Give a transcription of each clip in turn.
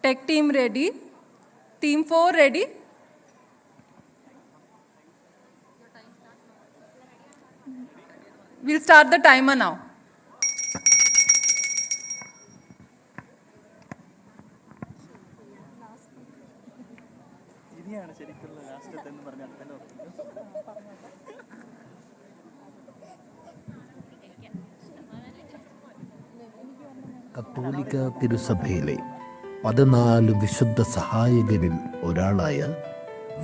Tech team ready. Team 4 ready. We'll start the timer now. കത്തോലിക്ക തിരുസഭയിലെ 14 വിശുദ്ധ സഹായകരിൽ ഒരാളായ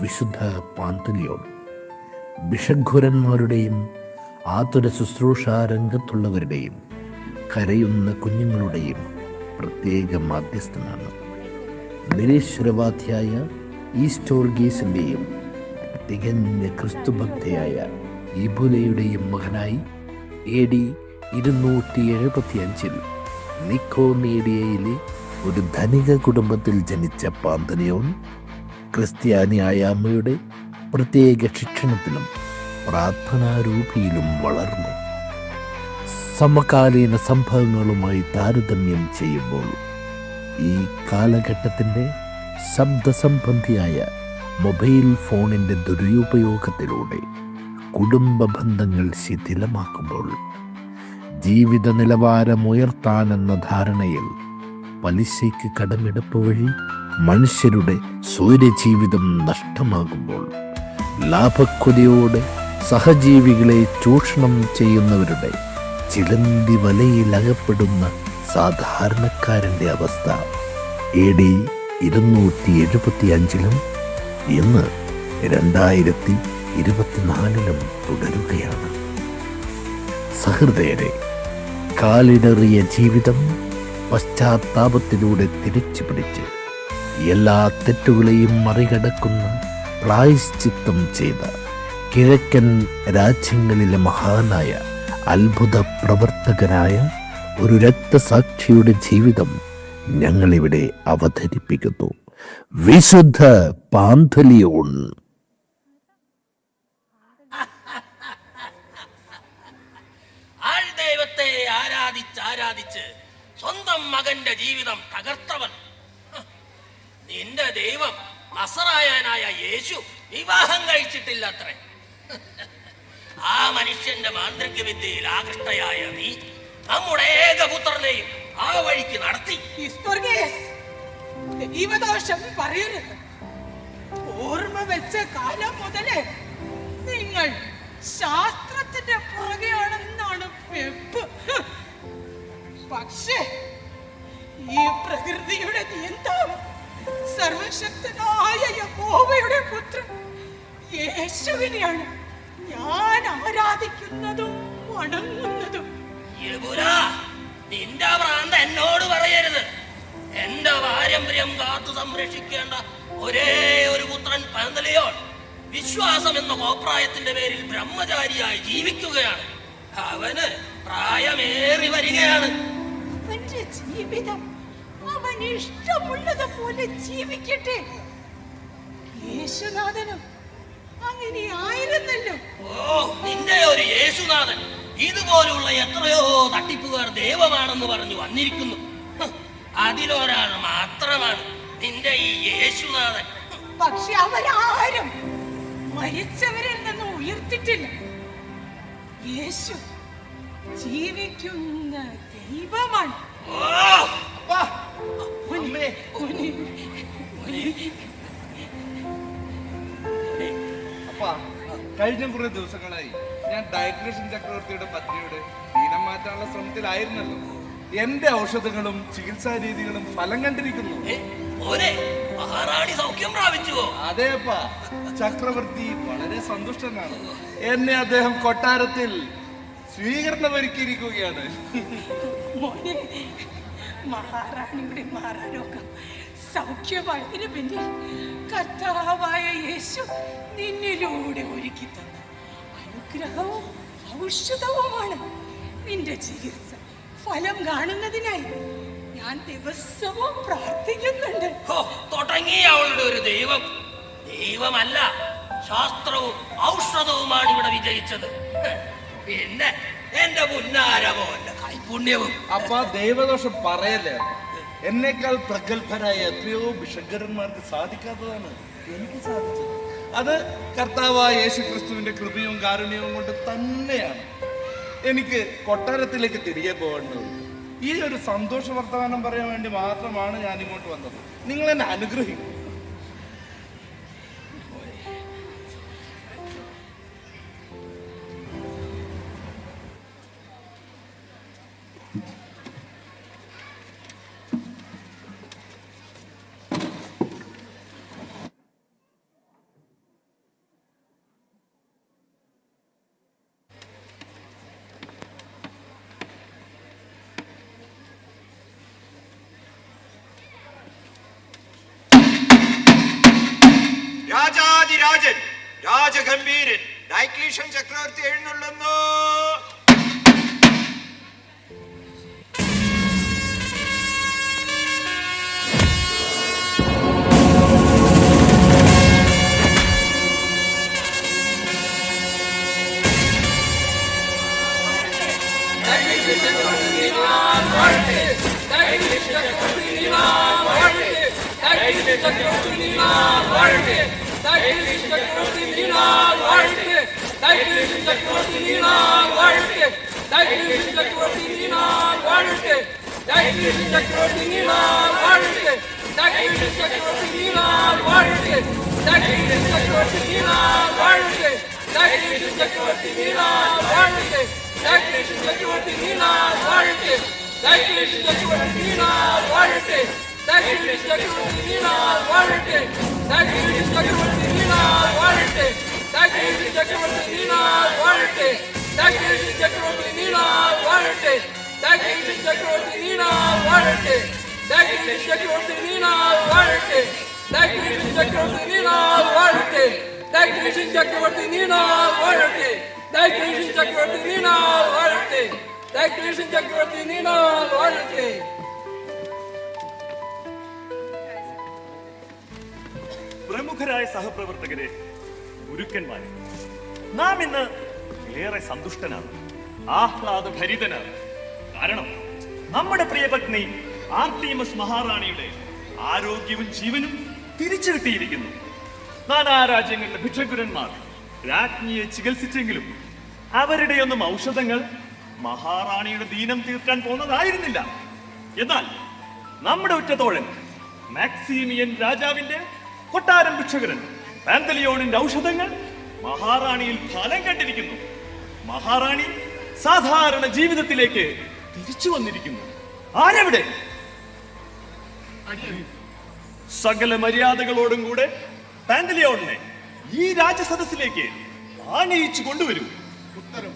വിശുദ്ധ പാന്തലിയോൺ ഭിഷഗ്വരന്മാരുടെയും ആതുര ശുശ്രൂഷാ രംഗത്തുള്ളവരുടെയും കരയുന്ന കുഞ്ഞുങ്ങളുടെയും പ്രത്യേക മാധ്യസ്ഥനാണ്. നിരീശ്വരവാദിയായ ഈസ്റ്റോർഗീസിൻ്റെയും തികഞ്ഞ ക്രിസ്തുഭക്തയായ ഇബുലയുടെയും മകനായി AD 275 നിക്കോമേഡിയയിലെ ഒരു ധനിക കുടുംബത്തിൽ ജനിച്ച പാന്തലിയോൺ ക്രിസ്ത്യാനിയായ അമ്മയുടെ പ്രത്യേക ശിക്ഷണത്തിലും പ്രാർത്ഥനാരൂപിയിലും വളർന്നു. സമകാലീന സംഭവങ്ങളുമായി താരതമ്യം ചെയ്യുമ്പോൾ ഈ കാലഘട്ടത്തിൻ്റെ ശബ്ദസംബന്ധിയായ മൊബൈൽ ഫോണിൻ്റെ ദുരുപയോഗത്തിലൂടെ കുടുംബ ബന്ധങ്ങൾ ശിഥിലമാക്കുമ്പോൾ ജീവിത നിലവാരമുയർത്താനെന്ന ധാരണയിൽ പലിശയ്ക്ക് കടമെടുപ്പ് വഴി മനുഷ്യരുടെ സൂര്യജീവിതം നഷ്ടമാകുമ്പോൾ ലാഭക്കൊതിയോടെ സഹജീവികളെ ചൂഷണം ചെയ്യുന്നവരുടെ ചിലന്തി വലയിലകപ്പെടുന്ന സാധാരണക്കാരൻ്റെ അവസ്ഥ AD 275 ഇന്ന് 2024 തുടരുകയാണ്. സഹൃദയരെ, കാലിടറിയ ജീവിതം പശ്ചാത്താപത്തിലൂടെ തിരിച്ചു പിടിച്ച് എല്ലാ തെറ്റുകളെയും മറികടക്കുന്ന പ്രായശ്ചിത്തം ചെയ്ത കിഴക്കൻ രാജ്യങ്ങളിലെ മഹാനായ അത്ഭുത പ്രവർത്തകനായ ഒരു രക്തസാക്ഷിയുടെ ജീവിതം ഞങ്ങളിവിടെ അവതരിപ്പിക്കുന്നു. വിശുദ്ധ പാന്തലിയോൺ. ദൈവത്തെ ആരാധിച്ച് സ്വന്തം മകന്റെ ജീവിതം തകർത്തവൻ. നിന്റെ ദൈവം നസറായനായ യേശു വിവാഹം കഴിച്ചിട്ടില്ലത്രേ. ആ മനുഷ്യന്റെ മാന്ത്രിക വിദ്യയിൽ ആകൃഷ്ടയായ നീ നമ്മുടെ ഏകപുത്രനെയും ആ വഴിക്ക് നടത്തി. ദൈവദോഷം പറയരുത്. ഓർമ്മ വെച്ച കാലം മുതലേ നിങ്ങൾ ശാസ്ത്രത്തിന്റെ പുറകെയാണെന്നാണ് വെപ്പ്. പക്ഷേ ഈ പ്രകൃതിയുടെ നിയന്താവ് സർവശക്തനായ യഹോവയുടെ പുത്രൻ യേശുവിനെയാണ് ഞാൻ ആരാധിക്കുന്നതും വണങ്ങുന്നതും. നിന്റെ ഭ്രാന്ത എന്നോട് പറയരുത്. എന്റെ പാരമ്പര്യം കാത്തു സംരക്ഷിക്കേണ്ട ഒരേ ഒരു പുത്രൻ പാന്തലിയോൺ വിശ്വാസം എന്ന കോപ്രായത്തിന്റെ പേരിൽ ബ്രഹ്മചാരിയായി ജീവിക്കുകയാണ്. അവന് പ്രായമേറി വരികയാണ്. അവന്റെ ജീവിതം അവൻ ഇഷ്ടമുള്ളതുപോലെ ജീവിക്കട്ടെ. യേശുനാഥനും അങ്ങനെ ആയിരുന്നല്ലോ. ഓ, നിന്റെ ഒരു യേശുനാഥൻ ഇതുപോലുള്ള എത്രയോ തട്ടിപ്പുകാർ ദൈവമാണെന്ന് പറഞ്ഞു വന്നിരിക്കുന്നു. അതിലൊരാൾ മാത്രമാണ് നിന്റെ ഈ യേശുനാഥൻ. പക്ഷെ അവരാരും മരിച്ചവരിൽ നിന്ന് ഉയർത്തിട്ടില്ല. യേശു ജീവിക്കുന്ന ദൈവമാണ്. കഴിഞ്ഞ കുറെ ദിവസങ്ങളായി ഞാൻ ഡയക്ലീഷ്യൻ ചക്രവർത്തിയുടെ പത്നിയുടെ ദീനം മാറ്റാനുള്ള ശ്രമത്തിലായിരുന്നല്ലോ. എന്റെ ഔഷധങ്ങളും ചികിത്സാ രീതികളും ഫലം കണ്ടിരിക്കുന്നു. അതേപ്പാ, ചക്രവർത്തി വളരെ സന്തുഷ്ടനാണ്. എന്നെ അദ്ദേഹം കൊട്ടാരത്തിൽ സ്വീകരണം ഒരുക്കിയിരിക്കുകയാണ്. മഹാറാണിയുടെ മാറാരോഗം സൗഖ്യമായതിനു പിന്നിൽ കർത്താവായ യേശു നിന്നിലൂടെ ഒരുക്കി തന്ന അനുഗ്രഹവും ഔഷധവുമാണ്. നിന്റെ ചികിത്സ ഫലം കാണുന്നതിനായി ഞാൻ ദിവസവും പ്രാർത്ഥിക്കുന്നുണ്ട്. തുടങ്ങി അവളുടെ ഒരു ദൈവം. ദൈവമല്ല, ശാസ്ത്രവും ഔഷധവുമാണ് ഇവിടെ വിജയിച്ചത്. പിന്നെ എന്റെ പുന്നാരമോന്റെ കൈപുണ്യവും. അപ്പ ദൈവദോഷം പറയല്ലേ. എന്നേക്കാൾ പ്രഗത്ഭരായ എത്രയോ ഭിഷഗ്വരന്മാർക്ക് സാധിക്കാത്തതാണ് എനിക്ക് സാധിച്ചത്. അത് കർത്താവായ യേശു ക്രിസ്തുവിന്റെ കൃപയും കാരുണ്യവും കൊണ്ട് തന്നെയാണ്. എനിക്ക് കൊട്ടാരത്തിലേക്ക് തിരികെ പോകേണ്ടത്. ഈ ഒരു സന്തോഷ വർത്തമാനം പറയാൻ വേണ്ടി മാത്രമാണ് ഞാൻ ഇങ്ങോട്ട് വന്നത്. നിങ്ങൾ എന്നെ അനുഗ്രഹിക്കും. രാജാതിരാജൻ രാജഗംഭീരൻ ഡയക്ലീഷ്യൻ ചക്രവർത്തി എഴുന്നള്ളുന്നു. പ്രമുഖരായ സഹപ്രവർത്തകരെ, ഗുരുക്കന്മാരെ, നാം ഇന്ന് ഏറെ സന്തുഷ്ടനാണ്, ആഹ്ലാദഭരിതനാണ്. കാരണം നമ്മുടെ പ്രിയപത്നി ആർട്ടിമസ് മഹാറാണിയുടെ ആരോഗ്യവും ജീവനും തിരിച്ചു കിട്ടിയിരിക്കുന്നു. നാനാ രാജ്യങ്ങളിലെ ഭിക്ഷഗുരന്മാർ രാജ്ഞിയെ ചികിത്സിച്ചെങ്കിലും അവരുടെയൊന്നും ഔഷധങ്ങൾ മഹാറാണിയുടെ ദീനം തീർക്കാൻ പോകുന്നതായിരുന്നില്ല. എന്നാൽ നമ്മുടെ ഉറ്റത്തോഴൻ മാക്സിമിയൻ രാജാവിന്റെ കൊട്ടാരം ഭിക്ഷകരൻ പാന്തലിയോണിന്റെ ഔഷധങ്ങൾ മഹാറാണിയിൽ ഫലം കണ്ടിരിക്കുന്നു. മഹാറാണി സാധാരണ ജീവിതത്തിലേക്ക് തിരിച്ചു വന്നിരിക്കുന്നു. ആരെവിടെ? സകല മര്യാദകളോടും കൂടെ പാന്തലിയോണിനെ ഈ രാജസദസ്സിലേക്ക് ആനയിച്ചു കൊണ്ടുവരൂ. ഉത്തരം.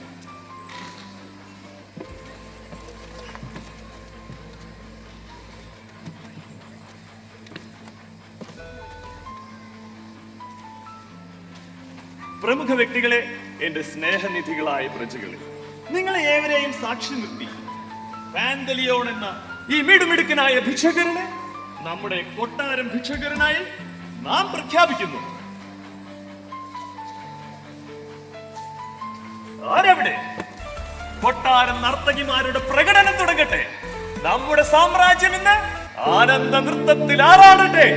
പ്രമുഖ വ്യക്തികളെ, എന്റെ സ്നേഹനിധികളായ പ്രജകളെ, നിങ്ങളെ ഏവരെയും സാക്ഷി നിർത്തി പാന്തലിയോൺ എന്ന ഈ മിടുമിടുക്കനായ ഭിക്ഷകരനെ നമ്മുടെ കൊട്ടാരം ഭിക്ഷകരനായി നാം പ്രഖ്യാപിക്കുന്നു. ആരെവിടെ? കൊട്ടാരം നർത്തകിമാരുടെ പ്രകടനം തുടങ്ങട്ടെ. നമ്മുടെ സാമ്രാജ്യം ഇന്ന് ആനന്ദ നൃത്തത്തിൽ ആറാടട്ടെ.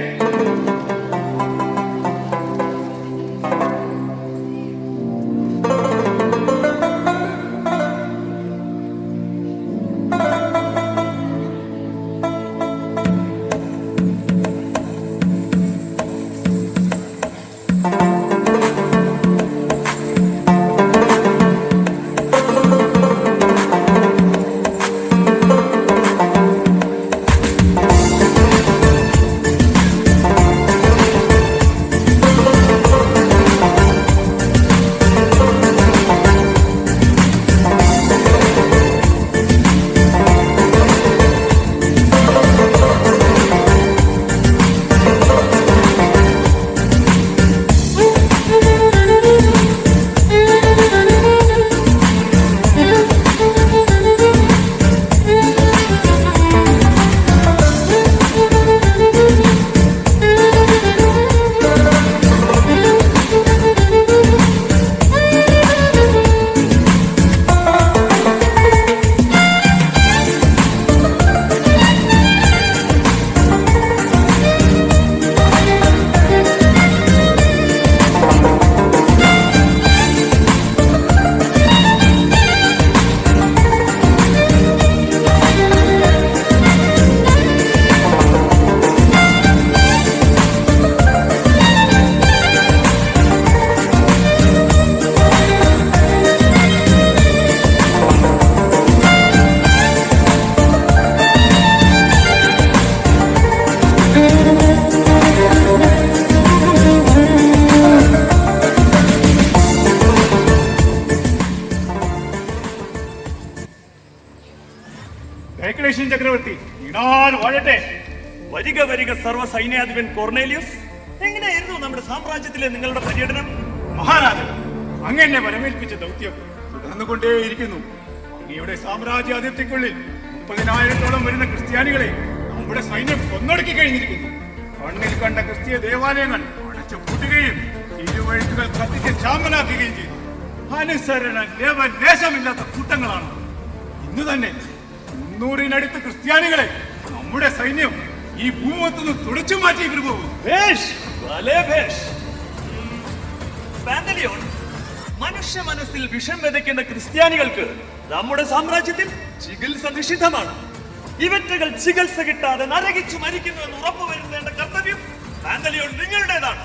ഡയക്ലേഷ്യൻ ചക്രവർത്തി ഇടാൻ വാഴട്ടെ. വരിക വരിക സർവ്വ സൈന്യാധിപൻ കൊർണേലിയസ്, എങ്ങനെയായിരുന്നു നമ്മുടെ സാമ്രാജ്യത്തിലെ നിങ്ങളുടെ പര്യടനം? മഹാരാജൻ, അങ്ങനെ വരമേൽപ്പിച്ച ദൗത്യം തുടർന്നുകൊണ്ടേയിരിക്കുന്നു. ഇനിയുടെ സാമ്രാജ്യാതിർത്തിക്കുള്ളിൽ 30,000-ഓളം വരുന്ന ക്രിസ്ത്യാനികളെ നമ്മുടെ സൈന്യം കൊന്നൊടുക്കി കഴിഞ്ഞിരിക്കുന്നു. കണ്ണിൽ കണ്ട ക്രിസ്തീയ ദേവാലയങ്ങൾ അടച്ചു പൂട്ടുകയും ഇരുവഴുത്തുകൾ കത്തിച്ച് ചാമ്പലാക്കുകയും ചെയ്തു. അനുസരണ ലേശമില്ലാത്ത കൂട്ടങ്ങളാണ്. ഇന്ന് തന്നെ 300-നടുത്ത് ക്രിസ്ത്യാനികളെ നമ്മുടെ സൈന്യം ഈ ഭൂമുഖത്തുനിന്ന് തുടച്ചു മാറ്റിയിട്ട് പോകും. ഭേഷ്, ഭലേ ഭേഷ്. പാന്തലിയോൺ, മനുഷ്യ മനസ്സിൽ വിഷം വിതയ്ക്കുന്ന ക്രിസ്ത്യാനികൾക്ക് നമ്മുടെ സാമ്രാജ്യത്തിൽ ചികിത്സ നിഷിദ്ധമാണ്. ഇവറ്റകൾ ചികിത്സ കിട്ടാതെ നരകിച്ചു മരിക്കുന്നുവെന്ന് ഉറപ്പുവരുത്തേണ്ട കർത്തവ്യം പാന്തലിയോൺ നിങ്ങളുടേതാണ്.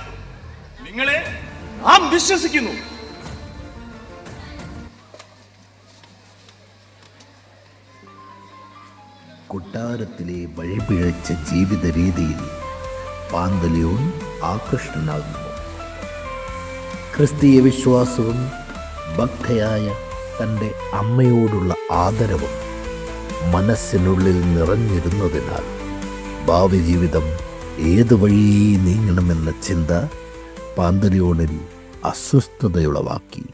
നിങ്ങളെ നാം വിശ്വസിക്കുന്നു. കൊട്ടാരത്തിലെ വഴിപിഴച്ച ജീവിത രീതിയിൽ പാന്തലിയോൺ ആകൃഷ്ടനാകുന്നു. ക്രിസ്തീയ വിശ്വാസവും ഭക്തയായ തൻ്റെ അമ്മയോടുള്ള ആദരവും മനസ്സിനുള്ളിൽ നിറഞ്ഞിരുന്നതിനാൽ ഭാവി ജീവിതം ഏതു വഴി നീങ്ങണമെന്ന ചിന്ത പാന്തലിയോണിൽ അസ്വസ്ഥതയുളവാക്കി.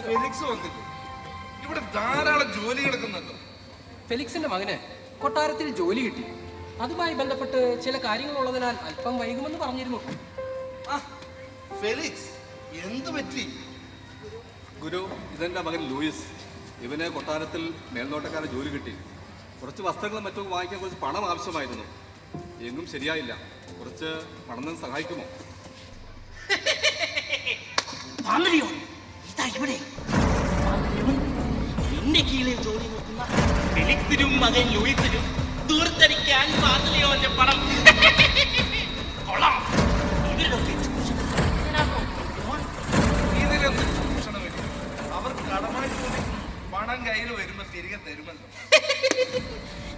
ഫെലിക്സ് വന്നില്ലേ? ഇവിടെ ധാരാളം ജോലി കിടക്കുന്നുണ്ടോ? ഫെലിക്സിന്റെ മകന് കൊട്ടാരത്തിൽ ജോലി കിട്ടി. അതുമായി ബന്ധപ്പെട്ട് ചില കാര്യങ്ങൾ ഉള്ളതിനാൽ അല്പം വൈകുമെന്ന് പറഞ്ഞിരുന്നു. ആ, ഫെലിക്സ് എന്തു പറ്റി? ഗുരു, ഇതെന്റെ മകൻ ലൂയിസ്. ഇവന് കൊട്ടാരത്തിൽ മേൽനോട്ടക്കാരെ ജോലി കിട്ടി. കുറച്ച് വസ്ത്രങ്ങളും മറ്റും വാങ്ങിക്കാൻ കുറച്ച് പണം ആവശ്യമായിരുന്നു. എങ്ങും ശരിയായില്ല. കുറച്ച് പണം സഹായിക്കുമോ? നിന്റെ കീഴിൽ ജോലി നോക്കുന്ന ഫെലിക്സിനും മകൻ ലൂയിസിനും ദൂർത്തടിക്കാൻ പാന്തലിയോന്റെ പണം കൊള്ളാം. ഇതിലൊന്നും ചൂഷണമില്ല. അവർ കടമായി ചോദിക്കും, പണം കയ്യിൽ വരുമ്പോ തിരികെ തരുമല്ലോ.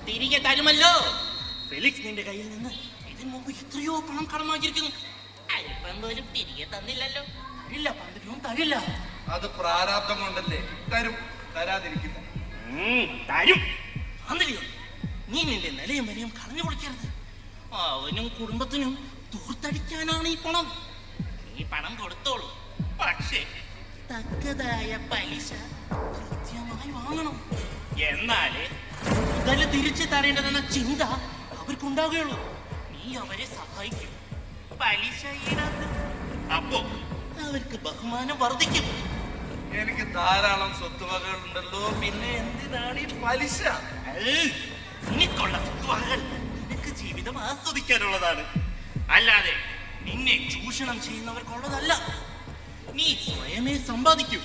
തിരികെ തരുമല്ലോ. ഫെലിക്സ് നിന്റെ കയ്യിൽ നിന്ന് ഇതിനു മുമ്പ് എത്രയോ പണം കടമാക്കിയിരിക്കുന്നു. അല്പം പോലും തിരികെ തന്നില്ലല്ലോ. ഇല്ല, പാന്തലിയോൻ തരില്ല. അത് പ്രാരാബ്ദം കൊണ്ടല്ലേ. തരും, തരാതിരിക്കില്ല. തരും. പാന്തലിയോൻ, നീ നിന്റെ നിലയും വിലയും കളഞ്ഞു കൊടുക്കരുത്. അവനും കുടുംബത്തിനും ദൂർത്തടിക്കാനാണ് ഈ പണം. ഈ പണം കൊടുത്തോളൂ, പക്ഷേ തക്കതായ പലിശ കൃത്യമായി വാങ്ങണം. എന്നാലേ മുതൽ തിരിച്ചു തരേണ്ടതെന്ന ചിന്ത അവർക്കുണ്ടാകുകയുള്ളൂ. നീ അവരെ സഹായിക്കും, പലിശ ഈടാക്കും. അപ്പോ അവർക്ക് ബഹുമാനം വർദ്ധിക്കും. എനിക്ക് ധാരാളം സ്വത്തുവകകളുണ്ടല്ലോ, പിന്നെ എന്തിനാണ് ഈ പലിശ? നിനക്കുള്ള സ്വത്തുവകകൾ നിനക്ക് ജീവിതം ആസ്വദിക്കാനുള്ളതാണ്, അല്ലാതെ നിന്നെ ചൂഷണം ചെയ്യുന്നവർക്കുള്ളതല്ല. നീ സ്വയമേ സമ്പാദിക്കൂ,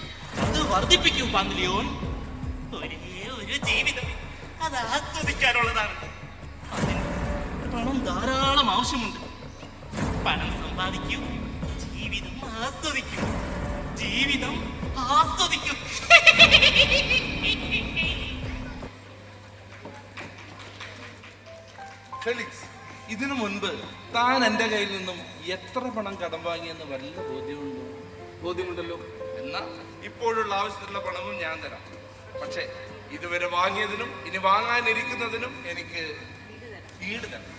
അത് വർദ്ധിപ്പിക്കൂ. പാന്തലിയോൻ, ഒരേ ഒരു ജീവിതം, അത് ആസ്വദിക്കാനുള്ളതാണ്. അതിന് പണം ധാരാളം ആവശ്യമുണ്ട്. പണം സമ്പാദിക്കൂ, ജീവിതം ആസ്വദിക്കൂ. ജീവിതം ആസ്വദിക്കൂ. ഫെലിക്സ്, ഇതിനു മുൻപ് താൻ എന്റെ കയ്യിൽ നിന്നും എത്ര പണം കടം വാങ്ങിയെന്ന് വല്ല ബോധ്യമുണ്ടോ? ബോധ്യമുണ്ടല്ലോ. എന്നാ ഇപ്പോഴുള്ള ആവശ്യത്തിലുള്ള പണവും ഞാൻ തരാം. പക്ഷെ ഇതുവരെ വാങ്ങിയതിനും ഇനി വാങ്ങാനിരിക്കുന്നതിനും എനിക്ക് ഈട് തരണം.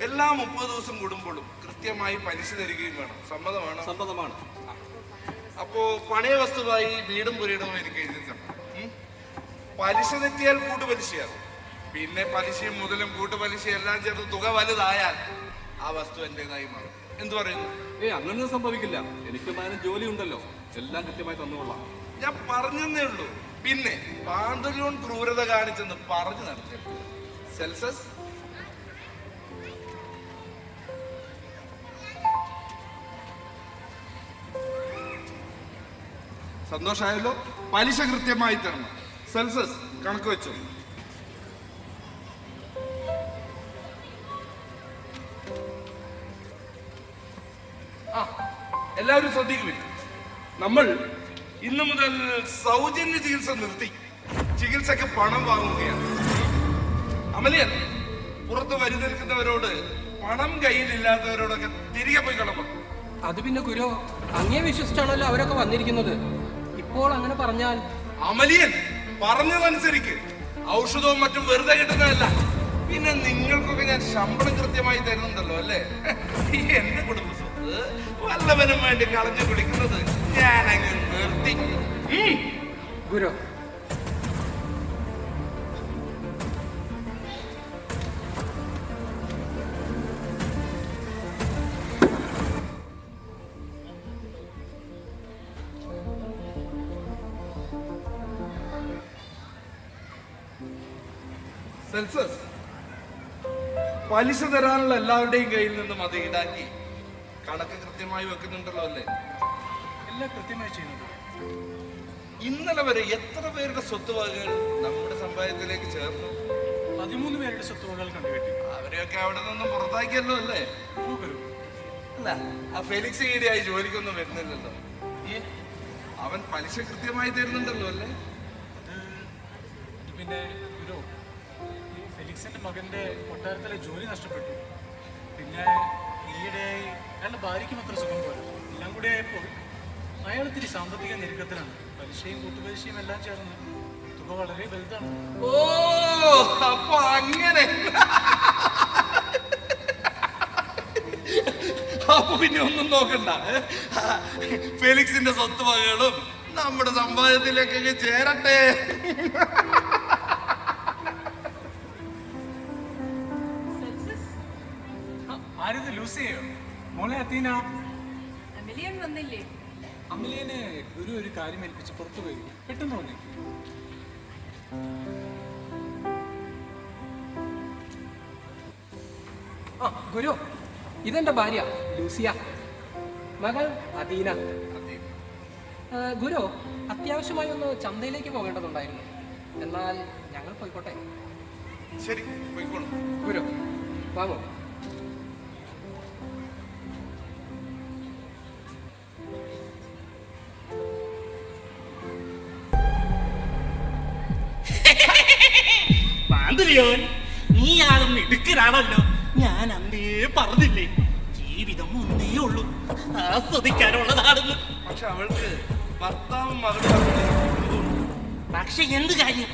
എല്ലാ 30 ദിവസം കൂടുമ്പോഴും കൃത്യമായി പലിശ തരികയും വേണം. സമ്മതമാണോ? സമ്മതമാണ്. അപ്പോ പണയ വസ്തുവായി വീടും പുരയിടവും എനിക്ക് എഴുതി തരണം. പലിശ തെറ്റിയാൽ കൂട്ടുപലിശയാകും. പിന്നെ പലിശയും മുതലും കൂട്ടുപലിശയും എല്ലാം ചേർത്ത് തുക വലുതായാൽ ആ വസ്തു എന്റേതായി മാറും. എന്തു പറയുന്നു? അങ്ങനൊന്നും സംഭവിക്കില്ല. എനിക്ക് മകന് ജോലി ഉണ്ടല്ലോ, എല്ലാം കൃത്യമായി തന്നുകൊള്ളാം. ഞാൻ പറഞ്ഞെന്നേ ഉള്ളൂ. പിന്നെ പാന്തലിയോൺ ക്രൂരത കാണിച്ചെന്ന് പറഞ്ഞു നടത്തി. സെൽസസ്, സന്തോഷമായല്ലോ. പലിശ കൃത്യമായി തരണം. സെൽസസ്, കണക്ക് വെച്ചു. എല്ലാവരും ശ്രദ്ധിക്കുവില്ല. നമ്മൾ ഇന്നു മുതൽ സൗജന്യ ചികിത്സ നിർത്തി ചികിത്സക്ക് പണം വാങ്ങുകയാണ്. അമലിയൻ, പുറത്ത് വരി നിൽക്കുന്നവരോട് പണം കയ്യിലില്ലാത്തവരോടൊക്കെ തിരികെ പോയി കളണം. അത് പിന്നെ ഗുരു, അങ്ങേ വിശ്വസിച്ചാണല്ലോ അവരൊക്കെ വന്നിരിക്കുന്നത്. ഇപ്പോൾ അങ്ങനെ പറഞ്ഞാൽ അമലിയൻ പറഞ്ഞതനുസരിക്ക്. ഔഷധവും മറ്റും വെറുതെ കിട്ടുന്നതല്ല. പിന്നെ നിങ്ങൾക്കൊക്കെ ഞാൻ ശമ്പളം കൃത്യമായി തരുന്നുണ്ടല്ലോ അല്ലേ? എന്റെ കുടുംബ സ്വത്ത് വല്ലവനും വേണ്ടി കളഞ്ഞു കുടിക്കുന്നത് ഞാൻ അങ്ങ് നിർത്തി. ഗുരു, സെൽസസ്, പലിശ തരാനുള്ള എല്ലാവരുടെയും കയ്യിൽ നിന്നും അത് ഈടാക്കി കണക്ക് കൃത്യമായി വെക്കുന്നുണ്ടല്ലോ അല്ലേ? എല്ലാം കൃത്യമായി ചെയ്യുന്നുണ്ട്. ഇന്നലെ വരെ എത്ര പേരുടെ സ്വത്തുവകകൾ നമ്മുടെ സമ്പാദ്യത്തിലേക്ക് ചേർന്നു? 13 പേരുടെ സ്വത്തുവകകൾ കണ്ടുകെട്ടി. അവരെയൊക്കെ അവിടെ നിന്നും പുറത്താക്കിയല്ലോ അല്ലേ? അല്ല, ആ ഫെലിക്സ് ഈടെയായി ജോലിക്കൊന്നും വരുന്നില്ലല്ലോ. അവൻ പലിശ കൃത്യമായി തരുന്നുണ്ടല്ലോ അല്ലേ? പിന്നെ ഗുരു, ഈ ഫെലിക്സിന്റെ മകന്റെ കൊട്ടാരത്തിലെ ജോലി നഷ്ടപ്പെട്ടു. പിന്നെ ഈയിടെയായി അയാളുടെ ഭാര്യയ്ക്കും അത്ര സുഖം പോലെ. എല്ലാം കൂടെ ആയപ്പോൾ അയാൾ ഇത്തിരി സാമ്പത്തിക ഞെരുക്കത്തിലാണ്. പലിശയും കൂട്ടുപലിശയും എല്ലാം ചേർന്ന് തുക വളരെ വലുതാണ്. ഓ, അപ്പൊ അങ്ങനെ. അപ്പൊ പിന്നെ ഒന്നും നോക്കണ്ട. ഫെലിക്സിന്റെ സ്വത്തുവകകളും നമ്മുടെ സമ്പാദ്യത്തിലേക്കൊക്കെ ചേരട്ടെ. ആരിത് ലൂസിയോ? മോളെ അത്തീന, അമലിയൻ വന്നില്ലേ? അമലിയനെ ഗുരു ഒരു കാര്യം ഏൽപ്പിച്ച് പുറത്തു പോയി. പെട്ടെന്ന് തോന്നി. ആ ഗുരു, ഇതെന്റെ ഭാര്യ ലൂസിയ, മകൾ അദീന. ഗുരു, അത്യാവശ്യമായി ഒന്ന് ചന്തയിലേക്ക് പോകേണ്ടതുണ്ടായിരുന്നു. എന്നാൽ ഞങ്ങൾ പോയിക്കോട്ടെ? ശരി, പോയിക്കോളൂ. ഗുരു വാങ്ങോ. പാന്തലിയോൻ, നീ ആളും മിടുക്കനാണല്ലോ. ഞാൻ അന്നേ പറഞ്ഞില്ലേ, ജീവിതം ഒന്നേ ഉള്ളൂ, ആസ്വദിക്കാനുള്ളതാണെന്ന്. പക്ഷെ അവൾക്ക് ഭർത്താവും മകളും. പക്ഷെ എന്ത് കാര്യം,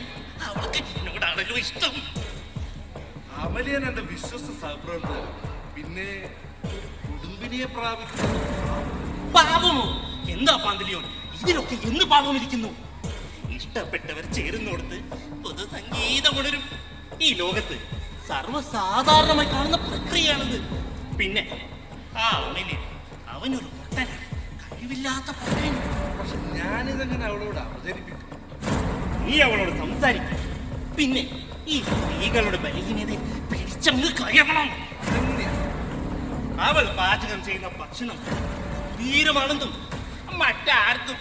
അവൾക്ക് എന്നോടാണല്ലോ ഇഷ്ടം. അമലിയൻ എന്റെ വിശ്വസ്ത സഹപ്രവർത്തകൻ. പിന്നെ കുടുംബിനിയെ പ്രാപിക്കുന്നു. പാപമോ? എന്താ പാന്തലിയോൻ, ഇതിലൊക്കെ എന്ത് പാപമിരിക്കുന്നു? ഇഷ്ടപ്പെട്ടവർ ചേരുന്നോടത്ത് പൊതുസംഗീതം ഉണരും. ഈ ലോകത്ത് സർവ്വസാധാരണമായി കാണുന്ന പ്രക്രിയയാണിത്. പിന്നെ ആ അമലിയൻ, അവനൊരു പൊട്ടനാണ്, കഴിവില്ലാത്ത പൊട്ടൻ. പക്ഷെ ഞാനിതെങ്ങനെ അവളോട് അവതരിപ്പിക്കും? നീ അവളോട് സംസാരിക്കും. പിന്നെ ഈ സ്ത്രീകളുടെ ബലഹീനതയിൽ പിടിച്ചങ്ങ് കയറണം. അവൾ പാചകം ചെയ്യുന്ന ഭക്ഷണം ധീരമാണെന്നും മറ്റാർക്കും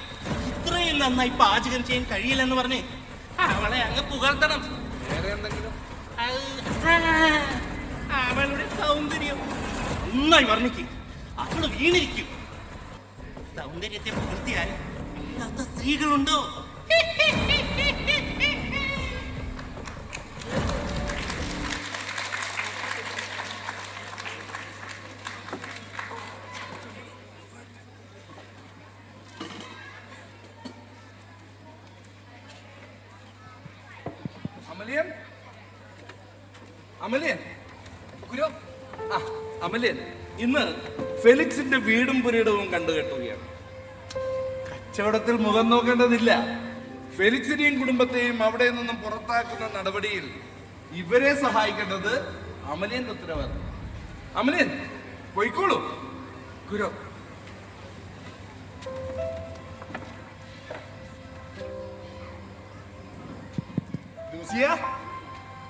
ഇത്രയും നന്നായി പാചകം ചെയ്യാൻ കഴിയില്ലെന്ന് പറഞ്ഞ് അവളെ അങ്ങ് പുകഴ്ത്തണം. വേറെ എന്തെങ്കിലും? അവളുടെ സൗന്ദര്യം നന്നായി വർണ്ണിക്കും. അവള് വീണിരിക്കും. സൗന്ദര്യത്തെ പുകഴ്ത്തിയാൽ ഇല്ലാത്ത സ്ത്രീകളുണ്ടോ? അമലിയൻ, അമലിയൻ, ഗുരു, ആ അമലിയൻ, ഇന്ന് ഫെലിക്സിന്റെ വീടും പുരയിടവും കണ്ടുകെട്ടുകയാണ്. കച്ചവടത്തിൽ മുഖം നോക്കേണ്ടതില്ല. ഫെലിക്സിനെയും കുടുംബത്തെയും അവിടെ നിന്നും പുറത്താക്കുന്ന നടപടിയിൽ ഇവരെ സഹായിക്കേണ്ടത് അമലിയന്റെ ഉത്തരവാദിത്വം. അമലിയൻ, പോയിക്കോളൂ. ഗുരു, ലൂസിയ,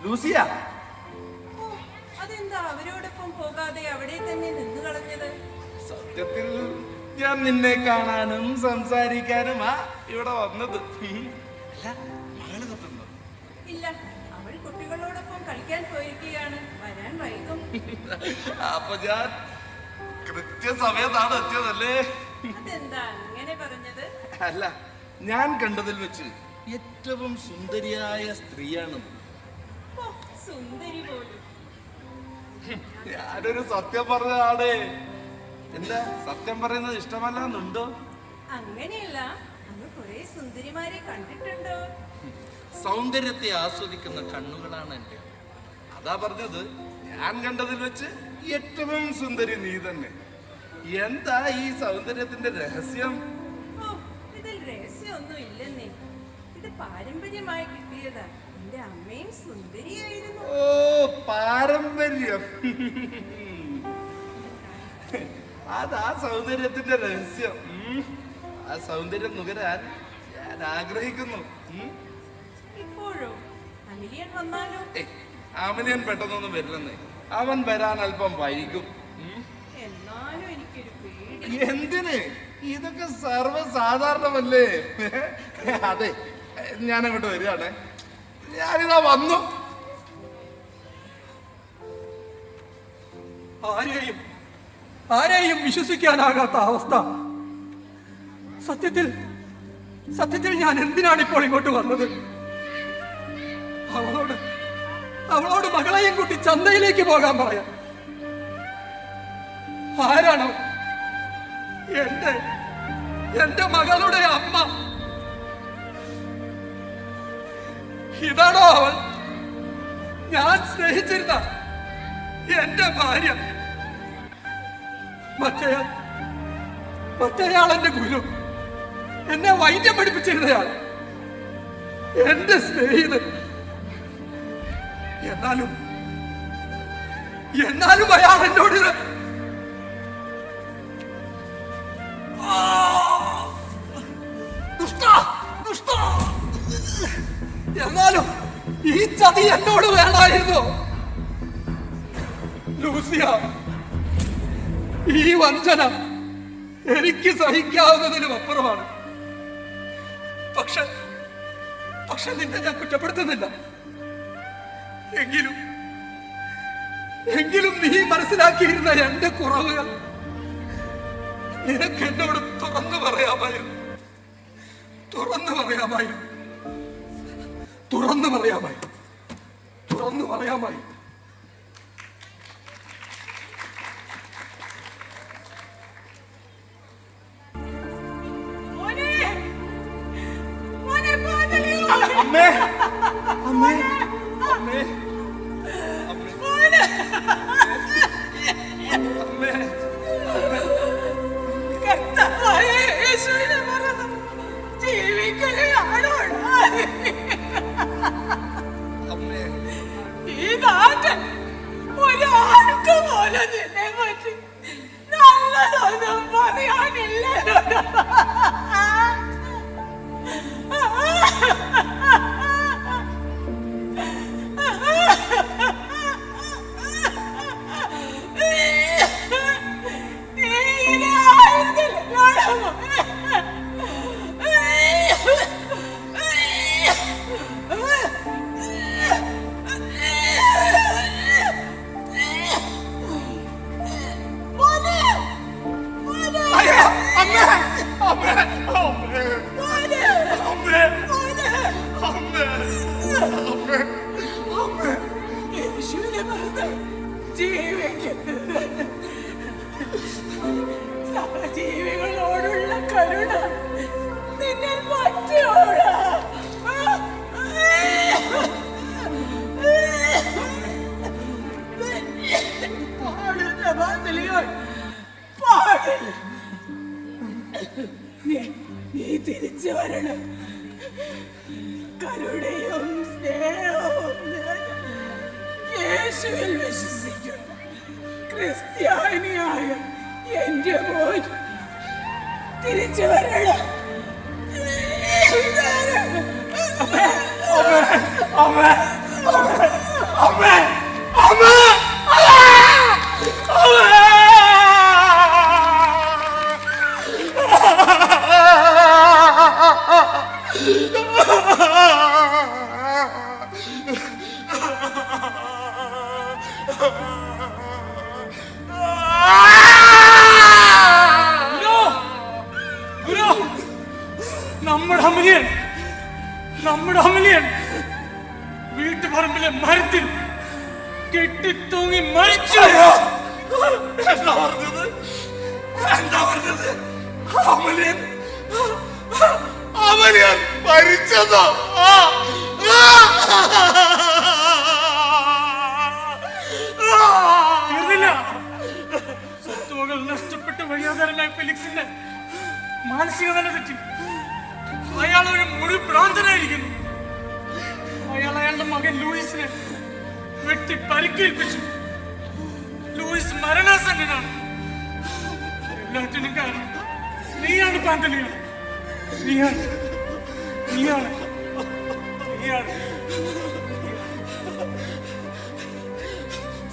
ലൂസിയ, അതെന്താ അവരോടൊപ്പം പോകാതെ അവിടെ തന്നെ നിന്ന് കളഞ്ഞത്? സത്യത്തിൽ ഞാൻ നിന്നെ കാണാനും സംസാരിക്കാനുമാ ഇവിടെ വന്നത്. അല്ല, മകള് തൊട്ടുണ്ടോ? ഇല്ല, അവൾ കുട്ടികളോടൊപ്പം കളിക്കാൻ പോയിരിക്കുകയാണ്. വരാൻ വൈകും. അപ്പൊ ഞാൻ കൃത്യസമയത്താണ് എത്തിയതല്ലേ? അതെന്താ അങ്ങനെ പറഞ്ഞത്? അല്ല, ഞാൻ കണ്ടതിൽ വെച്ച് ഏറ്റവും സുന്ദരിയായ സ്ത്രീയാണ്. ഓ, സുന്ദരി പോലും. ഞാനൊരു സത്യം പറഞ്ഞതാണ്. എന്താ സത്യം പറയുന്നത് ഇഷ്ടമല്ലെന്നുണ്ടോ? അങ്ങനെയല്ല, അങ്ങ് കുറെ സുന്ദരിമാരെ കണ്ടിട്ടുണ്ടോ? സൗന്ദര്യത്തെ ആസ്വദിക്കുന്ന കണ്ണുകളാണ് എൻ്റെ. അതാ പറഞ്ഞത്, ഞാൻ കണ്ടതിൽ വെച്ച് ഏറ്റവും സുന്ദരി നീ തന്നെ. എന്താ ഈ സൗന്ദര്യത്തിന്റെ രഹസ്യം? ഓ, ഇതിൽ രഹസ്യമൊന്നും ഇല്ലെന്നേ. ഇത് പാരമ്പര്യമായി കിട്ടിയതാ. എന്റെ അമ്മയും സുന്ദരിയായിരുന്നു. ഓ, പാരമ്പര്യം. അതാ സൗന്ദര്യത്തിന്റെ രഹസ്യം. ആ സൗന്ദര്യം നുകരാൻ ഞാൻ ആഗ്രഹിക്കുന്നു. ഇപ്പോഴോ? അമിലിയൻ വന്നാലോ? അമിലിയൻ പെട്ടെന്നൊന്നും വരില്ലെന്നേ. അവൻ വരാൻ അല്പം വൈകും. എന്നാലും എനിക്കൊരു പേടി. എന്തിന്? ഇതൊക്കെ സർവ്വസാധാരണമല്ലേ? അതെ, ഞാൻ അങ്ങോട്ട് വരികയാണ്. ഞാനിതാ വന്നു. ആരെയും വിശ്വസിക്കാനാകാത്ത അവസ്ഥ. സത്യത്തിൽ ഞാൻ എന്തിനാണ് ഇപ്പോൾ ഇങ്ങോട്ട് വന്നത്? അവളോട് മകളെയും കൂട്ടി ചന്തയിലേക്ക് പോകാൻ പറയാം. ആരാണോ? എന്റെ മകളുടെ അമ്മ. ഇതാണോ അവൾ? ഞാൻ സ്നേഹിച്ചിരുന്ന എന്റെ ഭാര്യ. മറ്റേയാൾ എന്റെ ഗുരു, എന്നെ വൈദ്യം പഠിപ്പിച്ചിരുന്നയാൾ, എന്റെ സ്നേഹിതൻ. എന്നാലും അയാൾ എന്നോട് എന്നാലും ഈ ചതി എന്നോട് വേണമായിരുന്നു. ലൂസിയ, ഈ വഞ്ചന എനിക്ക് സഹിക്കാവുന്നതിലും അപ്പുറമാണ്. പക്ഷെ നിന്നെ ഞാൻ കുറ്റപ്പെടുത്തുന്നില്ല. എങ്കിലും നീ മനസ്സിലാക്കിയിരുന്ന എന്റെ കുറവുകൾ നിനക്ക് എന്നോട് തുറന്നു പറയാമായിരുന്നു. അമ്മേ, അമ്മേ, അമ്മേ, ഒരാൾക്ക് പോലെ നിന്നെ പറ്റി നല്ലതൊന്നും പറയാനില്ല. സഹജീവികളോടുള്ള കരുണ നിന്നെ മാറ്റിയോടാ. പാടില്ല ബാന്തലിയോൾ, പാടില്ല. നീ തിരിച്ചു വരണം. കരുണയും സ്നേഹവും യേശുവിൽ വിശ്വസിക്കുന്നു. ക്രിസ്ത്യാനിയായ എന്റെ മോൻ തിരിച്ചു വരണം. Ah! നമ്മുടെ അമലിയൻ വീട്ടുപറമ്പിലെ മരത്തിൽ കെട്ടിത്തൂങ്ങി മരിച്ചു. എന്താ പറഞ്ഞത്? അമലിയൻ മരിച്ചതോ? തീർന്നില്ല. സ്വത്തുവകൾ നഷ്ടപ്പെട്ട് വഴിയാധാരനായ ഫെലിക്സിന്റെ മാനസിക നില തെറ്റി. അയാൾ ഒരു മുഴു ഭ്രാന്തനായിരിക്കുന്നു. അയാൾ അയാളുടെ മകൻ ലൂയിസിനെ വെട്ടി പരിക്കേൽപ്പിച്ചു. ലൂയിസ് മരണാസന്നനാണ്. എല്ലാറ്റിനും കാരണം നീയാണ് പാന്തലിയോ. നീയാണ് നീയാണ് നീയാണ്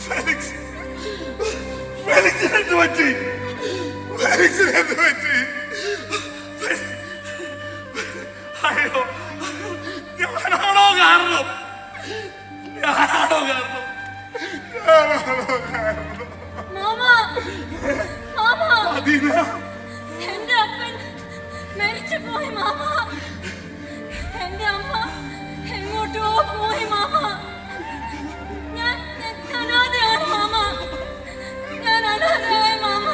ഫെലിക്സിന് എന്ത് പറ്റി? അയ്യോ, ഞാനാണോ കാരണം? എന്റെ അപ്പൻ മരിച്ചു പോയി മാമ. എന്റെ അമ്മ എങ്ങോട്ടോ പോയി മാമ. ഞാൻ അനാഥയാണ് മാമ. ഞാൻ അനാഥയായ മാമ.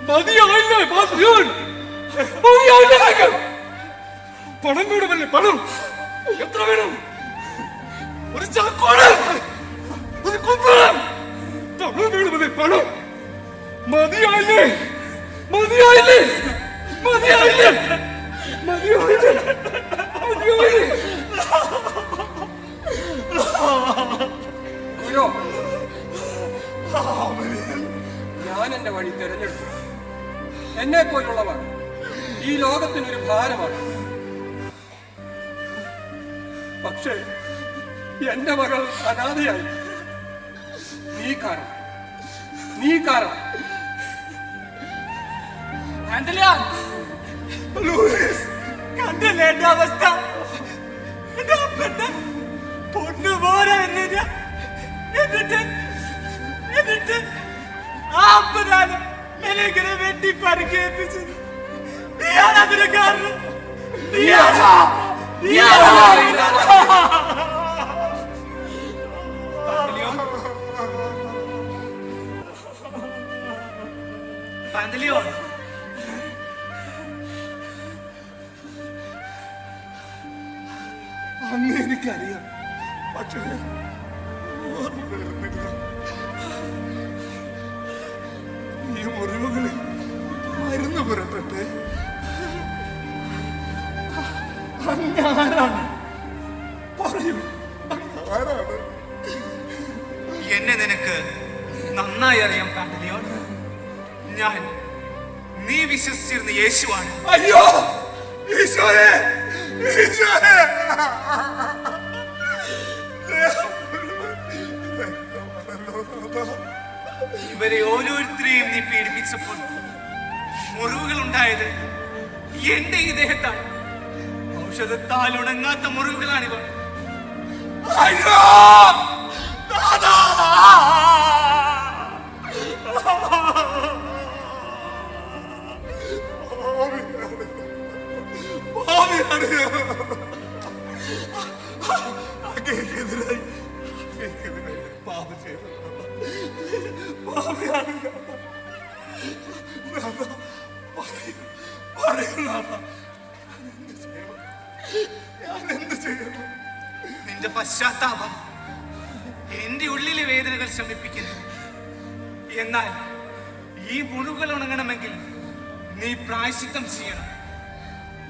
മതിയായില്ലേ പണം കൂടുമല്ലേ? പണം എത്ര വേണം? ഒരു ചാക്കോട്, ഒരു കുന്തളം പണം വേണമല്ലേ? പണം മതിയായില്ലേ? മതിയായില്ലേ? മതിയായില്ലേ? മതിയായില്ലേ? മതിയായില്ലേ? ഗുരു, ഞാൻ എന്റെ വഴി തിരഞ്ഞെടുത്തു. എന്നെ പോലുള്ളവർ ഈ ലോകത്തിനൊരു ഭാരമാണ്. പക്ഷേ എന്റെ മകൾ അനാഥയായി. നീ കാരണം കണ്ടല്ലേ എന്റെ അവസ്ഥ? എന്റെ അപ്പന്റെ പൊണ്ണുപോലെ എന്നിട്ട് ആ അപ്പനാണ് എന്നെ വെട്ടി പരിക്കേൽപ്പിച്ചത്. നീയാണ് അതിന് കാരണം. അന്ന് എനിക്കറിയാം, പക്ഷേ ഈ മുറിവുകളിൽ മരുന്ന് പുരട്ടെ. അങ്ങാരാണ്? പറയൂ, ആരാണ്? എന്നെ നിനക്ക് നന്നായി അറിയാം പാന്തലിയോൻ. ഞാൻ നീ വിശ്വസിച്ചിരുന്ന യേശുവാണ്. അയ്യോ ഈശോയെ, ഈശോയെ! ഇവരെ ഓരോരുത്തരെയും നീ പീഡിപ്പിച്ചപ്പോൾ മുറിവുകൾ ഉണ്ടായത് എന്റെ ഈ ദേഹത്താണ്. ഔഷധത്താൽ ഉണങ്ങാത്ത മുറിവുകളാണിവ. അയ്യോ അങ്ങേക്കെതിരായി പാപം ചെയ്തു. നിന്റെ പശ്ചാത്താപം എന്റെ ഉള്ളിലെ വേദനകൾ ശമിപ്പിക്കുന്നു. എന്നാൽ ഈ മുറിവുകൾ ഉണങ്ങണമെങ്കിൽ നീ പ്രായശ്ചിത്തം ചെയ്യണം.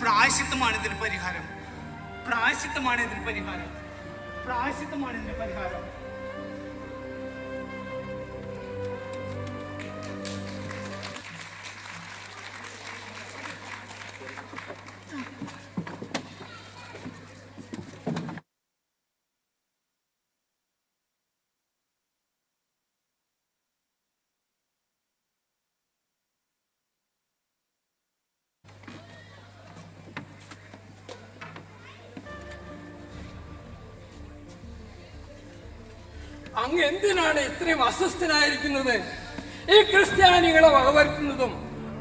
പ്രായശ്ചിത്തമാണ് ഇതിന് പരിഹാരം. പ്രായശ്ചിത്തമാണ് ഇതിന് പരിഹാരം. പ്രായശ്ചിത്തമാണ് ഇതിന് പരിഹാരം. അങ്ങ് എന്തിനാണ് ഇത്രയും അസ്വസ്ഥനായിരിക്കുന്നത്? ഈ ക്രിസ്ത്യാനികളെ വകവരുത്തുന്നതും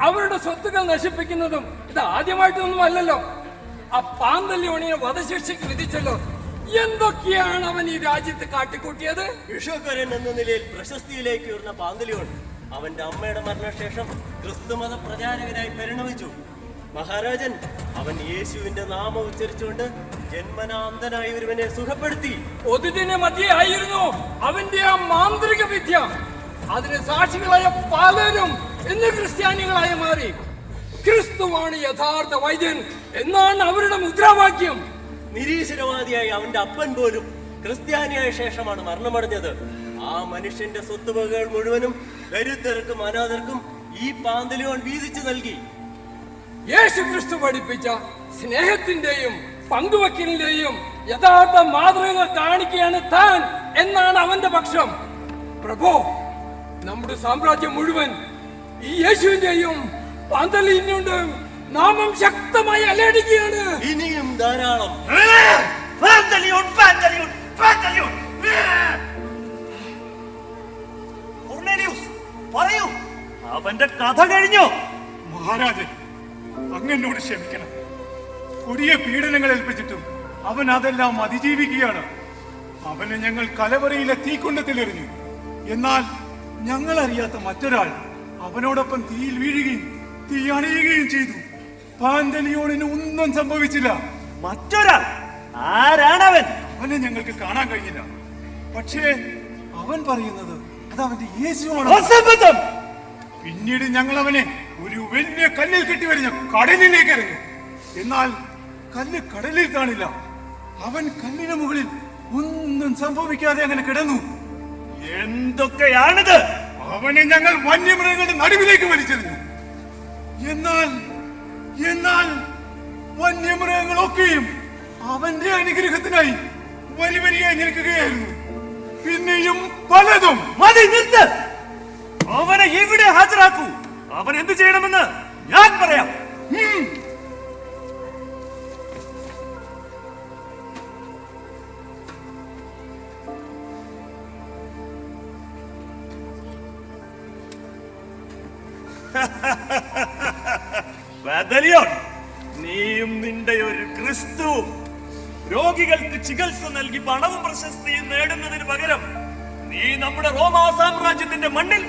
അവരുടെ സ്വത്തുക്കൾ നശിപ്പിക്കുന്നതും ഇത് ആദ്യമായിട്ടൊന്നും അല്ലല്ലോ. ആ പാന്തല്യോണിനെ വധശിക്ഷയ്ക്ക് വിധിച്ചല്ലോ. എന്തൊക്കെയാണ് അവൻ ഈ രാജ്യത്ത് കാട്ടിക്കൂട്ടിയത്? വിഷുക്കരൻ എന്ന നിലയിൽ പ്രശസ്തിയിലേക്ക് ഉയർന്ന പാന്തലിയോൺ അവന്റെ അമ്മയുടെ മരണശേഷം ക്രിസ്തുമത പ്രചാരകനായി പരിണമിച്ചു. മഹാരാജൻ അവൻ യേശുവിന്റെ നാമം ഉച്ചരിച്ചുകൊണ്ട് ജന്മനാന്തനായി ഒരുവനെ സുഖപ്പെടുത്തി. ഒതുതിന് മധ്യേ ആയിരുന്നു അവന്റെ ആ മാന്ത്രിക വിദ്യ. അതിന് സാക്ഷികളായ പലരും ഇന്ന് ക്രിസ്ത്യാനികളായി മാറി. ക്രിസ്തുവാണ് യഥാർത്ഥ വൈദ്യൻ എന്നാണ് അവരുടെ മുദ്രാവാക്യം. നിരീശ്വരവാദിയായി അവന്റെ അപ്പൻ പോലും ക്രിസ്ത്യാനിയായ ശേഷമാണ് മരണമടഞ്ഞത്. ആ മനുഷ്യന്റെ സ്വത്തുവകകൾ മുഴുവനും ദരിദ്രർക്കും അനാഥർക്കും ഈ പാന്തലിയോൺ വീതിച്ചു നൽകി. യേശു ക്രിസ്തു പഠിപ്പിച്ച സ്നേഹത്തിന്റെയും പങ്കുവെക്കലിന്റെയും യഥാർത്ഥ മാതൃക കാണിക്കുകയാണ് താൻ എന്നാണ് അവന്റെ പക്ഷം. പ്രഭു, നമ്മുടെ സാമ്രാജ്യം മുഴുവൻ ഈ യേശുവിന്റെയും പാന്തലിയോന്റെയും നാമം ശക്തമായി അലയടിക്കുകയാണ്. ഇനിയും ധാരാളം. പറയൂ, അവന്റെ കഥ കഴിഞ്ഞോ? മഹാരാജൻ, അങ്ങനോട് ക്ഷമിക്കണം. കൊടിയ പീഡനങ്ങൾ ഏൽപ്പിച്ചിട്ടും അവൻ അതെല്ലാം അതിജീവിക്കുകയാണ്. അവനെ ഞങ്ങൾ കലവറയിലെ തീക്കുണ്ടത്തിലെറിഞ്ഞു. എന്നാൽ ഞങ്ങൾ അറിയാത്ത മറ്റൊരാൾ അവനോടൊപ്പം തീയിൽ വീഴുകയും തീ അണയുകയും ചെയ്തു. പാന്തലിയോണിന് ഒന്നും സംഭവിച്ചില്ല. മറ്റൊരാൾ? ആരാണവൻ? അവനെ ഞങ്ങൾക്ക് കാണാൻ കഴിഞ്ഞില്ല. പക്ഷേ അവൻ പറയുന്നത് അത് അവന്റെ യേശുവാണ്. പിന്നീട് ഞങ്ങൾ അവനെ ഒരു വലിയ കല്ലിൽ കെട്ടിവരിഞ്ഞ കടലിലേക്ക് എറിഞ്ഞു. എന്നാൽ കല്ല് കടലിൽ കാണില്ല. അവൻ കല്ലിന് മുകളിൽ ഒന്നും സംഭവിക്കാതെ അങ്ങനെ കിടന്നു. എന്തൊക്കെയാണിത്? അവനെ ഞങ്ങൾ വന്യമൃഗങ്ങളുടെ നടുവിലേക്ക് വലിച്ചെറിഞ്ഞു. എന്നാൽ വന്യമൃഗങ്ങളൊക്കെയും അവന്റെ അനുഗ്രഹത്തിനായി വരി വരിയായി നിൽക്കുകയായിരുന്നു. പിന്നെയും പലതും. മതി, നിർത്ത്. അവനെ ഇവിടെ ഹാജരാക്കൂ. അവൻ എന്ത് ചെയ്യണമെന്ന് ഞാൻ പറയാം. നീയും നിന്റെ ഒരു ക്രിസ്തുവും രോഗികൾക്ക് ചികിത്സ നൽകി പണവും പ്രശസ്തിയും നേടുന്നതിന് പകരം നീ നമ്മുടെ റോമാ സാമ്രാജ്യത്തിന്റെ മണ്ണിൽ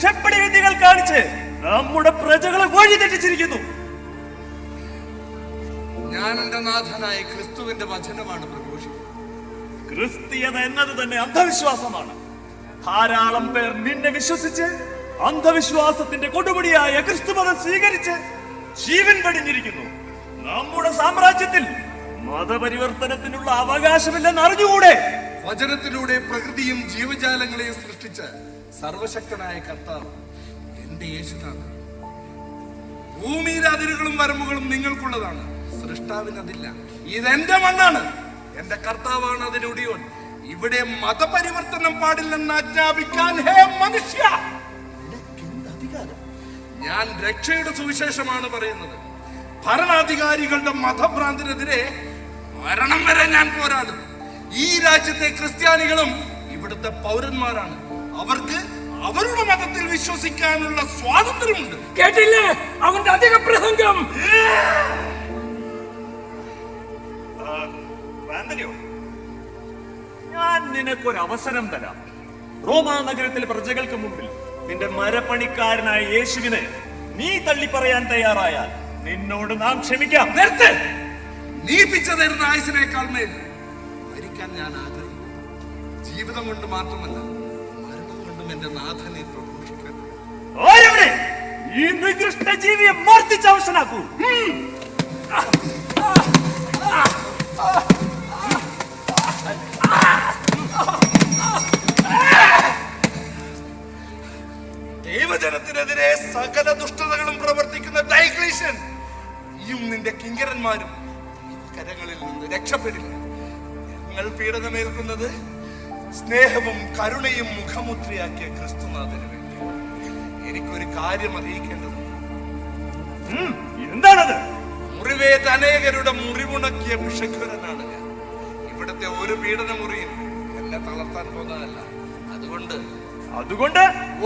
ചെപ്പടി വിദ്യകൾ കാണിച്ച് നമ്മുടെ പ്രജകളെ വഴിതെറ്റിച്ചിരിക്കുന്നു. ഞാൻ എന്റെ നാഥനായ ക്രിസ്തുവിന്റെ വചനമാണ് പ്രഘോഷിക്കുന്നത്. ക്രിസ്തീയത എന്നത് തന്നെ അന്ധവിശ്വാസമാണ്. ധാരാളം പേർ നിന്നെ വിശ്വസിച്ച് അന്ധവിശ്വാസത്തിന്റെ കൊടുമുടിയായ ക്രിസ്തുമതം സ്വീകരിച്ച് ജീവൻ വെടിഞ്ഞിരിക്കുന്നു. നമ്മുടെ സാമ്രാജ്യത്തിൽ മതപരിവർത്തനത്തിനുള്ള അവകാശമില്ലെന്ന് അറിഞ്ഞുകൂടെ? വചനത്തിലൂടെ പ്രകൃതിയും ജീവജാലങ്ങളെയും സൃഷ്ടിച്ച സർവശക്തനായ കർത്താവ് എന്റെ യേശുനാഥൻ. ഭൂമിയിലെ അതിരുകളും വരമ്പുകളും നിങ്ങൾക്കുള്ളതാണ്, സൃഷ്ടാവിനതില്ല. ഇതെന്റെ മണ്ണാണ്, എന്റെ കർത്താവാണ് അതിനുടിയോൻ. ഇവിടെ മതപരിവർത്തനം പാടില്ലെന്ന് ആജ്ഞാപിക്കാൻ ഹേ മനുഷ്യ ഞാൻ രക്ഷയുടെ സുവിശേഷമാണ് പറയുന്നത്. ഭരണാധികാരികളുടെ മതഭ്രാന്തിനെതിരെ മരണം വരെ ഞാൻ പോരാടും. ഈ രാജ്യത്തെ ക്രിസ്ത്യാനികളും ഇവിടുത്തെ പൗരന്മാരാണ്. അവർക്ക് അവരുടെ മതത്തിൽ വിശ്വസിക്കാനുള്ള സ്വാതന്ത്ര്യമുണ്ട്. കേട്ടില്ലേ അവന്റെ അധിക പ്രസംഗം? ഞാൻ നിനക്കൊരു അവസരം തരാം. റോമാ നഗരത്തിലെ പ്രജകൾക്ക് മുമ്പിൽ നിന്റെ മരപ്പണിക്കാരനായ യേശുവിനെ നീ തള്ളി പറയാൻ തയ്യാറായാൽ നിന്നോട് നാം ക്ഷമിക്കാം. നിർത്ത്. നീ പിച്ച തരുന്ന ആയുസിനേക്കാൾ മേൽ മരിക്കാൻ ഞാൻ ആഗ്രഹിക്കുന്നു. ജീവിതം കൊണ്ട് മാത്രമല്ല, മരണം കൊണ്ടും എന്റെ നാഥനെ പ്രഘോഷിക്കാൻ. ഈ നികൃഷ്ട ജീവിയെ മർദ്ദിച്ച് അവസാനാക്കൂ. ദൈവജനത്തിനെതിരെ സകല ദുഷ്ടതകളും പ്രവർത്തിക്കുന്ന ഡയക്ലീഷ്യൻ, നീയും നിന്റെ കിങ്കരന്മാരും കരങ്ങളിൽ നിന്ന് രക്ഷപ്പെടില്ല. ഞങ്ങൾ പീഡനമേൽക്കുന്നത് സ്നേഹവും കരുണയും മുഖമുദ്രയാക്കിയ ക്രിസ്തുനാഥന് വേണ്ടി. എനിക്കൊരു കാര്യം അറിയിക്കേണ്ടതുണ്ട്. എന്താണത്? മുറിവേറ്റ അനേകരുടെ മുറിവുണക്കിയ വിഷഗ്വരനാണ് ഞാൻ. ഇവിടുത്തെ ഒരു പീഡനമുറിയും എന്നെ തളർത്താൻ പോകുന്നതല്ല. അതുകൊണ്ട്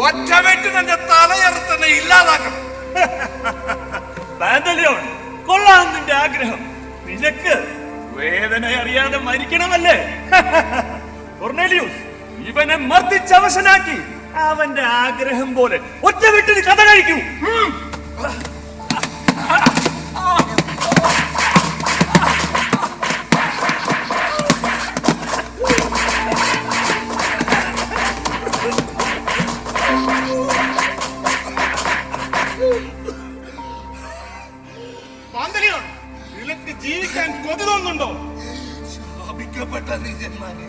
ഒറ്റ വെട്ടി നിന്റെ തലയറുത്തന്നെ ഇല്ലാതാക്കണം. പാന്തലിയോൺ, കൊള്ളാം നിന്റെ ആഗ്രഹം. നിനക്ക് വേദന അറിയാതെ മരിക്കണമല്ലേ? കൊർണേലിയൂസ്, ഇവനെ മർദ്ദിച്ചവശനാക്കി അവന്റെ ആഗ്രഹം പോലെ ഒറ്റ വെട്ടിന് കഥ കഴിക്കൂ. പാന്തലിയോൺ, നിനക്ക് ജീവിക്കാൻ കൊതി തോന്നുന്നുണ്ടോ? ശാപിക്കപ്പെട്ട നീചന്മാരെ,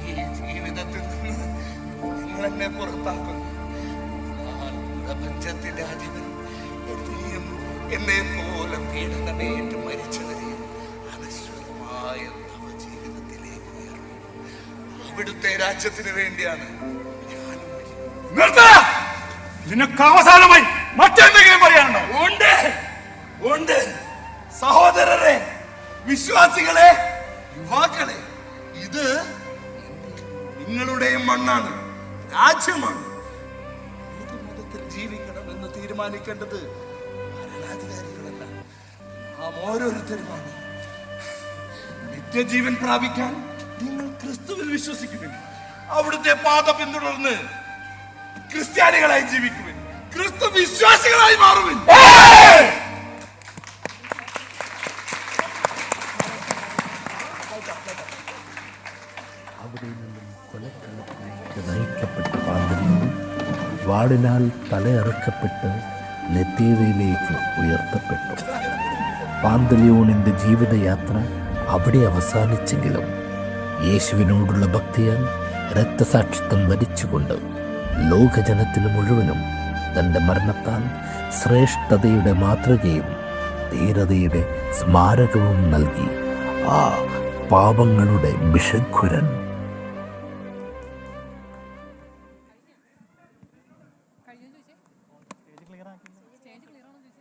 ഈ ജീവിതത്തിൽ നിന്ന് നിങ്ങൾ എന്നെ പുറത്താക്കുന്നു. പ്രപഞ്ചത്തിന്റെ അധിപൻ നീയും എന്നെ പോലെ പീഡനമേറ്റ് മരിച്ചവരെയും അനശ്വരമായ നവജീവിതത്തിലേക്ക് ഉയർന്നു. അവിടുത്തെ രാജ്യത്തിന് വേണ്ടിയാണ് ഞാൻ. നിനക്ക് അവസാനമായി മറ്റെന്തെങ്കിലും പറയാനുണ്ടോ? ഉണ്ട്. സഹോദരരെ, വിശ്വാസികളെ, യുവാക്കളെ, ഇത് നിങ്ങളുടെയും മണ്ണാണ്, രാജ്യമാണ്. ഏത് മതത്തിൽ ജീവിക്കണമെന്ന് തീരുമാനിക്കേണ്ടത് ഭരണാധികാരികളല്ല, നാം ഓരോരുത്തരുമാണ്. നിത്യജീവൻ പ്രാപിക്കാൻ നിങ്ങൾ ക്രിസ്തുവിൽ വിശ്വസിക്കുവിൻ. അവിടുത്തെ പാത പിന്തുടർന്ന് ക്രിസ്ത്യാനികളായി ജീവിക്കുവിൻ, ക്രിസ്തു വിശ്വാസികളായി മാറുവിൻ. അവിടെ നിന്നും കൊലക്കളത്തിലേക്ക് നയിക്കപ്പെട്ട പാന്തലിയോൺ വാളിനാൽ തലയറുക്കപ്പെട്ട് നെത്തീവയിലേക്ക് ഉയർത്തപ്പെട്ടു. പാന്തലിയോണിൻ്റെ ജീവിതയാത്ര അവിടെ അവസാനിച്ചെങ്കിലും യേശുവിനോടുള്ള ഭക്തിയാൽ രക്തസാക്ഷിത്വം വരിച്ചുകൊണ്ട് ലോകജനത്തിനു മുഴുവനും തൻ്റെ മരണത്താൽ ശ്രേഷ്ഠതയുടെ മാതൃകയും ധീരതയുടെ സ്മാരകവും നൽകി ആ പാപങ്ങളുടെ ബിഷഘുരൻ സ്റ്റേജ് ക്ലിയർ ആണോ?